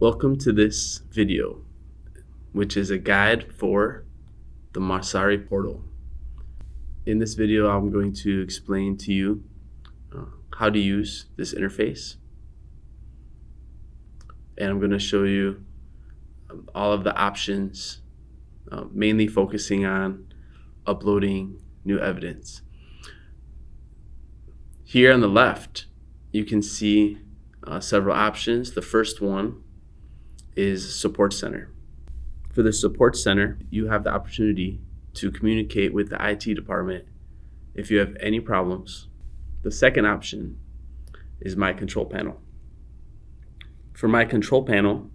Welcome to this video, which is a guide for the Masary portal. In this video, I'm going to explain to you how to use this interface. And I'm going to show you all of the options, mainly focusing on uploading new evidence. Here on the left, you can see several options. The first one is Support Center. For the Support Center, you have the opportunity to communicate with the IT department if you have any problems. The second option is My Control Panel. For My Control Panel,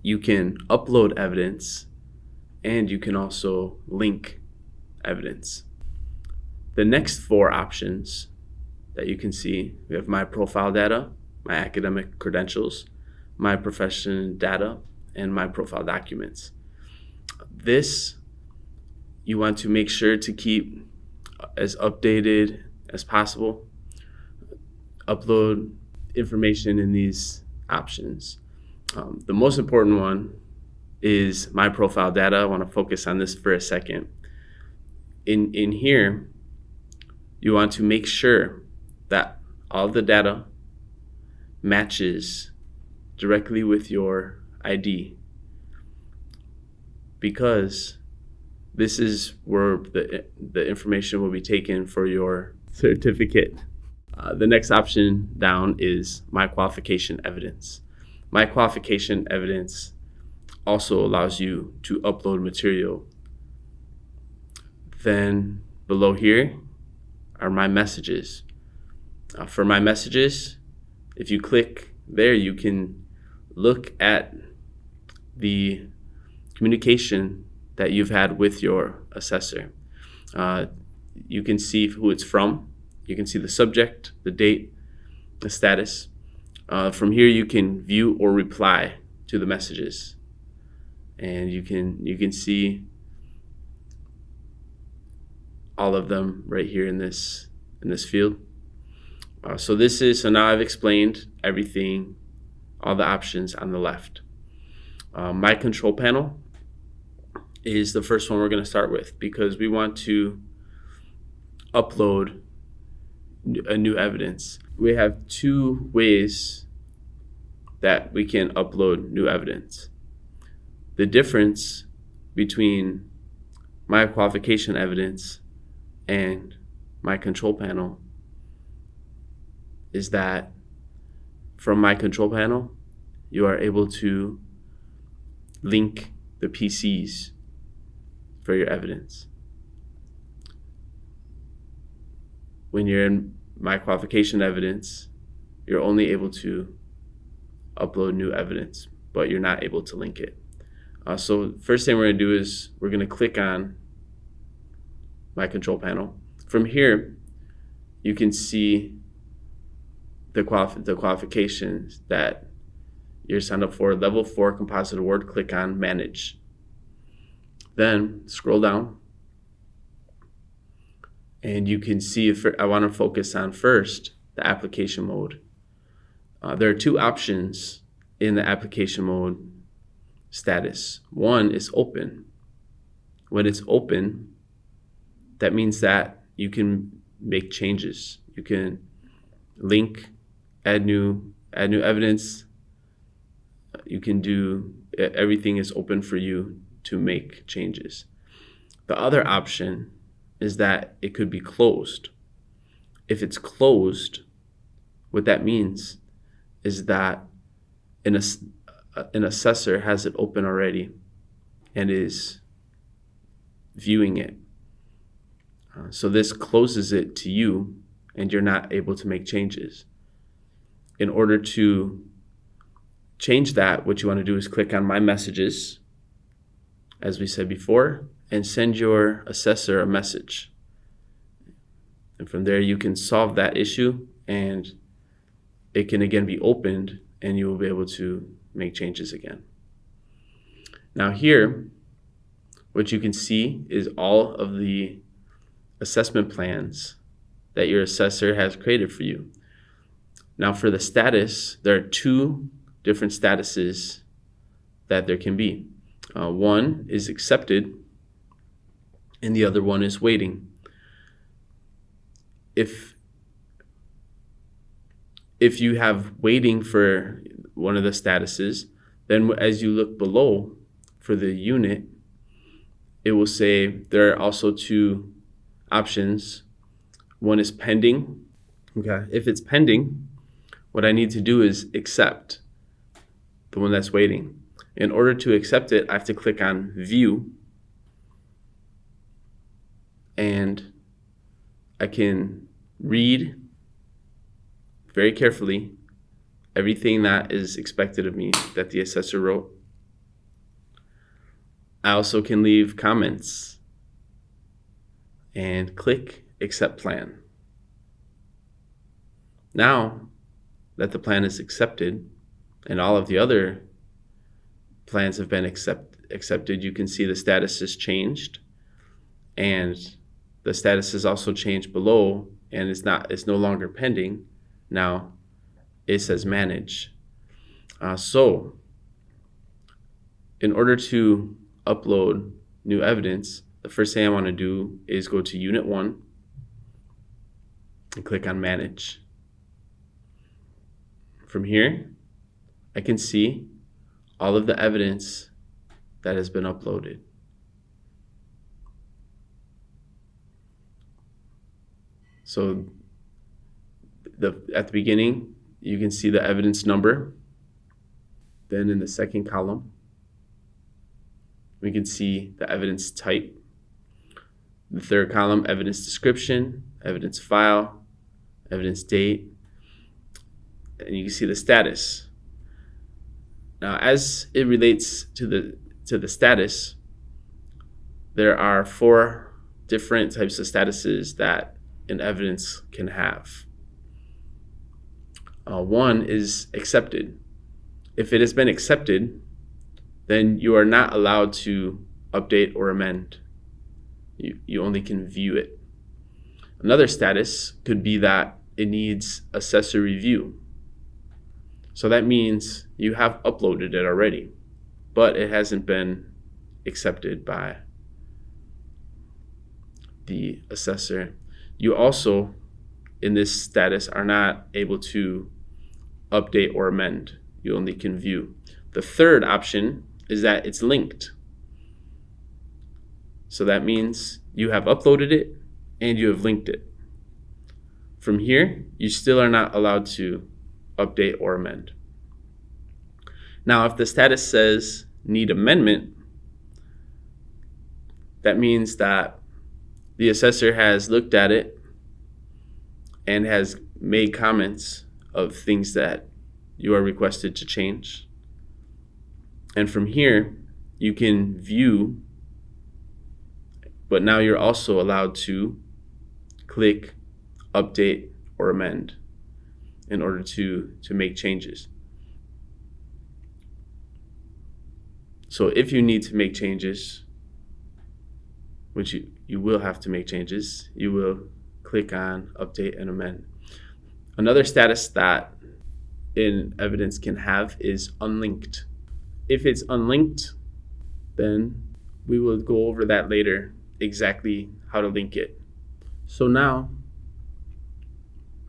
you can upload evidence and you can also link evidence. The next four options that you can see, we have My Profile Data, My Academic Credentials, My Profession Data, and My Profile Documents. This you want to make sure to keep as updated as possible. Upload information in these options. The most important one is My Profile Data. I want to focus on this for a second. In here, you want to make sure that all of the data matches directly with your ID, because this is where the information will be taken for your certificate. The next option down is My Qualification Evidence. My Qualification Evidence also allows you to upload material. Then below here are My Messages. For My Messages, if you click there, you can look at the communication that you've had with your assessor. You can see who it's from. You can see the subject, the date, the status. From here, you can view or reply to the messages, and you can see all of them right here in this field. So now I've explained everything, all the options on the left. My Control Panel is the first one we're going to start with, because we want to upload a new evidence. We have two ways that we can upload new evidence. The difference between My Qualification Evidence and My Control Panel is that from My Control Panel, you are able to link the PCs for your evidence. When you're in My Qualification Evidence, you're only able to upload new evidence, but you're not able to link it. So first thing we're going to do is we're going to click on My Control Panel. From here, you can see the qualifications that you're signed up for. Level 4 Composite Award, click on Manage. Then scroll down, and you can see I want to focus on first the application mode. There are two options in the application mode status. One is open. When it's open, that means that you can make changes. You can link, add new evidence. You can do everything is open for you to make changes. The other option is that it could be closed. If it's closed, what that means is that an assessor has it open already and is viewing it. So this closes it to you, and you're not able to make changes. In order to change that, what you want to do is click on My Messages, as we said before, and send your assessor a message. And from there, you can solve that issue, and it can again be opened, and you will be able to make changes again. Now here, what you can see is all of the assessment plans that your assessor has created for you. Now for the status, there are two different statuses that there can be. One is accepted, and the other one is waiting. If you have waiting for one of the statuses, then as you look below for the unit, it will say there are also two options. One is pending. Okay, if it's pending, what I need to do is accept the one that's waiting. In order to accept it, I have to click on View, and I can read very carefully everything that is expected of me that the assessor wrote. I also can leave comments and click Accept Plan. Now that the plan is accepted and all of the other plans have been accepted, you can see the status is changed, and the status is also changed below, and it's no longer pending. Now it says manage. So in order to upload new evidence, the first thing I want to do is go to Unit 1 and click on Manage. From here, I can see all of the evidence that has been uploaded. So at the beginning, you can see the evidence number. Then in the second column, we can see the evidence type. The third column, evidence description, evidence file, evidence date, and you can see the status. Now, as it relates to the status, there are 4 different types of statuses that an evidence can have. One is accepted. If it has been accepted, then you are not allowed to update or amend. You only can view it. Another status could be that it needs assessor review. So that means you have uploaded it already, but it hasn't been accepted by the assessor. You also, in this status, are not able to update or amend. You only can view. The third option is that it's linked. So that means you have uploaded it and you have linked it. From here, you still are not allowed to update or amend. Now, if the status says need amendment, that means that the assessor has looked at it and has made comments of things that you are requested to change. And from here, you can view, but now you're also allowed to click update or amend in order to make changes. So if you need to make changes, which you will have to make changes, you will click on update and amend. Another status that an evidence can have is unlinked. If it's unlinked, then we will go over that later, exactly how to link it. So now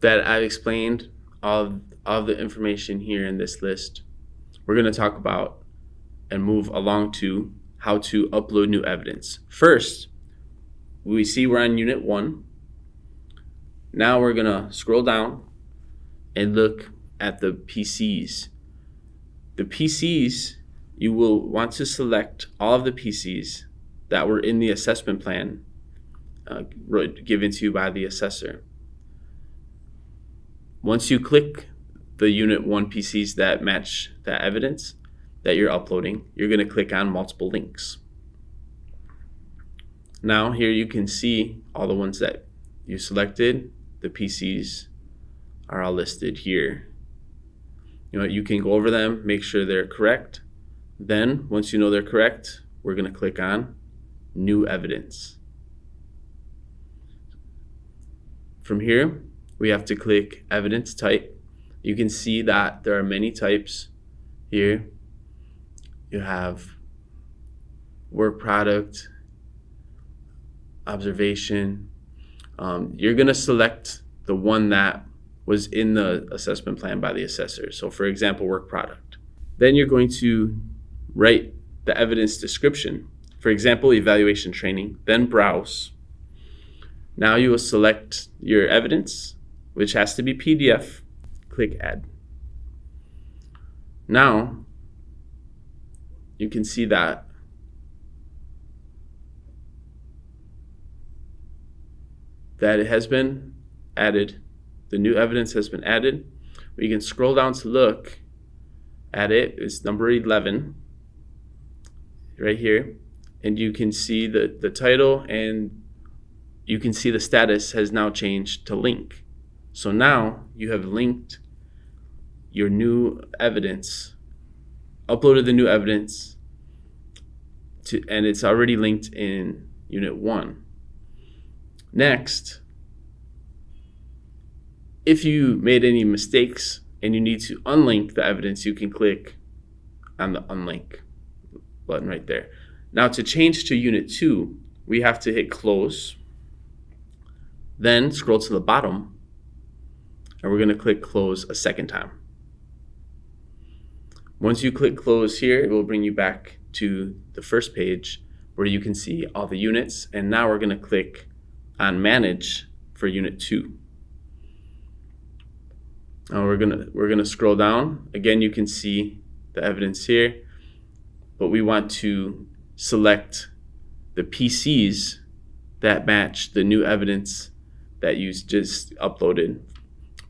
that I've explained all of the information here in this list, we're going to talk about and move along to how to upload new evidence. First, we see we're on Unit 1. Now we're going to scroll down and look at the PCs. The PCs, you will want to select all of the PCs that were in the assessment plan given to you by the assessor. Once you click the Unit 1 PCs that match that evidence that you're uploading, you're going to click on multiple links. Now here you can see all the ones that you selected. The PCs are all listed here. You can go over them, make sure they're correct. Then once you know they're correct, we're going to click on New Evidence. From here, we have to click Evidence Type. You can see that there are many types. here you have work product, observation. You're going to select the one that was in the assessment plan by the assessor. So for example, work product. Then you're going to write the evidence description. For example, evaluation training, then browse. Now you will select your evidence, which has to be PDF. Click add. Now you can see that it has been added. The new evidence has been added. We can scroll down to look at it. It's number 11 right here. And you can see the title, and you can see the status has now changed to link. So now you have linked your new evidence, uploaded the new evidence, and it's already linked in Unit 1. Next, if you made any mistakes and you need to unlink the evidence, you can click on the unlink button right there. Now to change to Unit 2, we have to hit close, then scroll to the bottom, and we're going to click close a second time. Once you click close here, it will bring you back to the first page where you can see all the units, and now we're going to click on manage for Unit 2. Now we're gonna scroll down. Again, you can see the evidence here, but we want to select the PCs that match the new evidence that you just uploaded.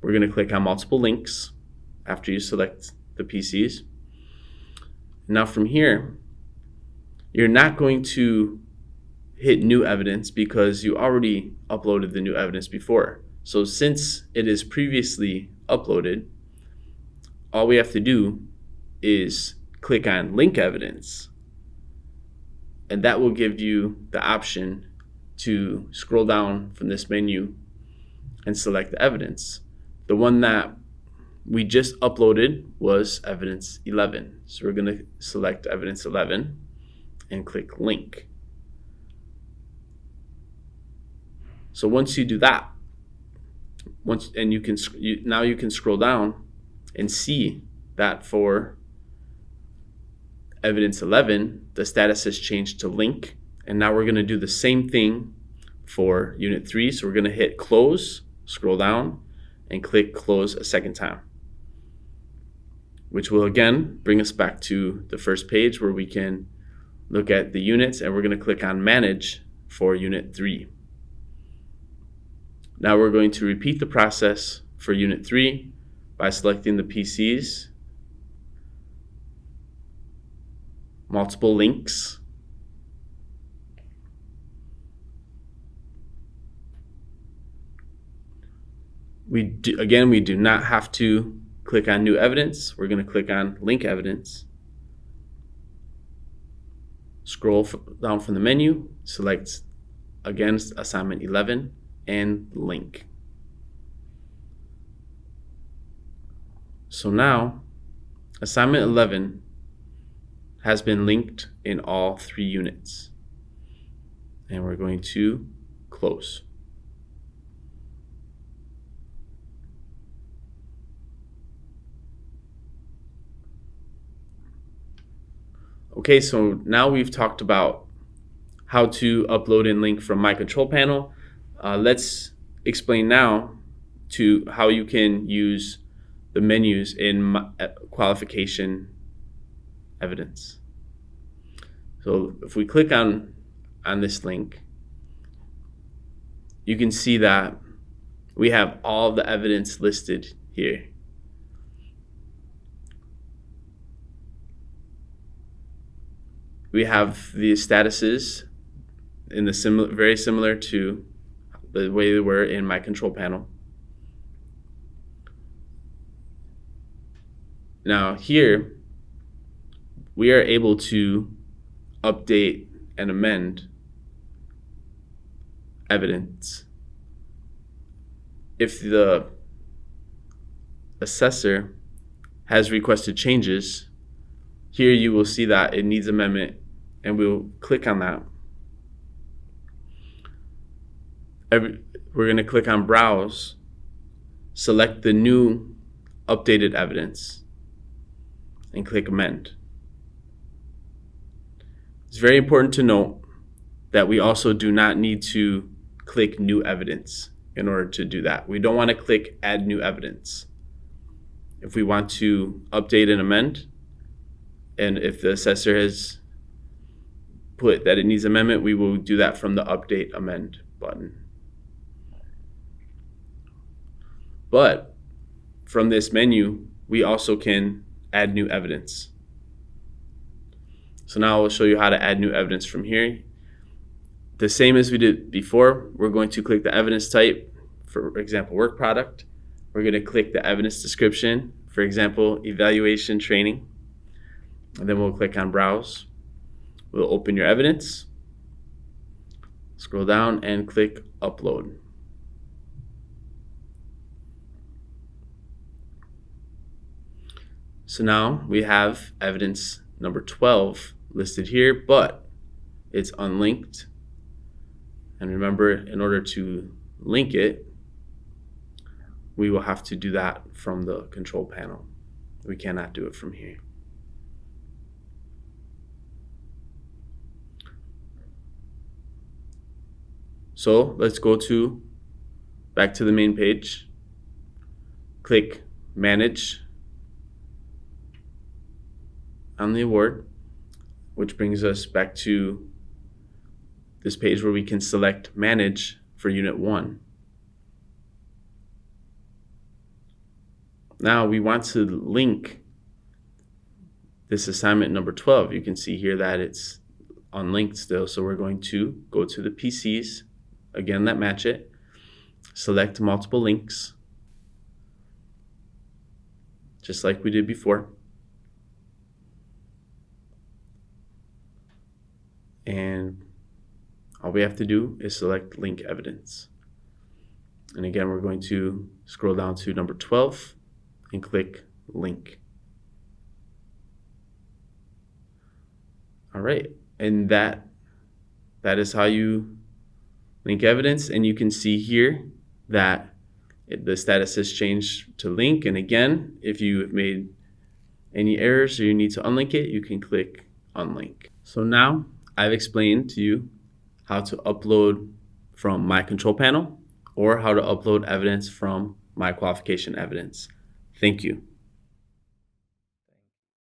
We're gonna click on multiple links after you select the PCs. Now from here, you're not going to hit new evidence because you already uploaded the new evidence before. So since it is previously uploaded, all we have to do is click on link evidence, and that will give you the option to scroll down from this menu and select the evidence. The one that we just uploaded was evidence 11. So we're going to select evidence 11 and click link. So once you do that, now you can scroll down and see that for evidence 11, the status has changed to link. And now we're going to do the same thing for Unit 3. So we're going to hit close, scroll down, and click close a second time, which will again bring us back to the first page where we can look at the units, and we're going to click on manage for Unit 3. Now we're going to repeat the process for Unit 3 by selecting the PCs, multiple links, we do not have to click on new evidence. We're going to click on link evidence, scroll down from the menu, select again assignment 11, and link. So now assignment 11 has been linked in all 3 units, and we're going to close. Okay, so now we've talked about how to upload and link from My Control Panel. Let's explain now to how you can use the menus in Qualification Evidence. So if we click on this link, you can see that we have all the evidence listed here. We have the statuses in the very similar to the way they were in My Control Panel. Now here, we are able to update and amend evidence. If the assessor has requested changes, Here you will see that it needs amendment, and we'll click on that. We're going to click on Browse, select the new updated evidence, and click Amend. It's very important to note that we also do not need to click New Evidence in order to do that. We don't want to click Add New Evidence. If we want to update and amend, and if the assessor has put that it needs amendment, we will do that from the Update Amend button. But from this menu, we also can add new evidence. So now I'll show you how to add new evidence from here. The same as we did before, we're going to click the evidence type, for example, work product. We're going to click the evidence description, for example, evaluation training. And then we'll click on Browse. We'll open your evidence, scroll down, and click Upload. So now we have evidence number 12 listed here, but it's unlinked. And remember, in order to link it, we will have to do that from the control panel. We cannot do it from here. So let's go back to the main page. Click Manage on the award, which brings us back to this page where we can select Manage for Unit 1. Now we want to link this assignment number 12. You can see here that it's unlinked still, so we're going to go to the PCs, again, that match it, select multiple links, just like we did before. And all we have to do is select Link Evidence. And again, we're going to scroll down to number 12 and click Link. All right, and that is how you link evidence. And you can see here that the status has changed to link. And again, if you have made any errors or you need to unlink it, you can click Unlink. So now I've explained to you how to upload from my control panel or how to upload evidence from my qualification evidence. Thank you.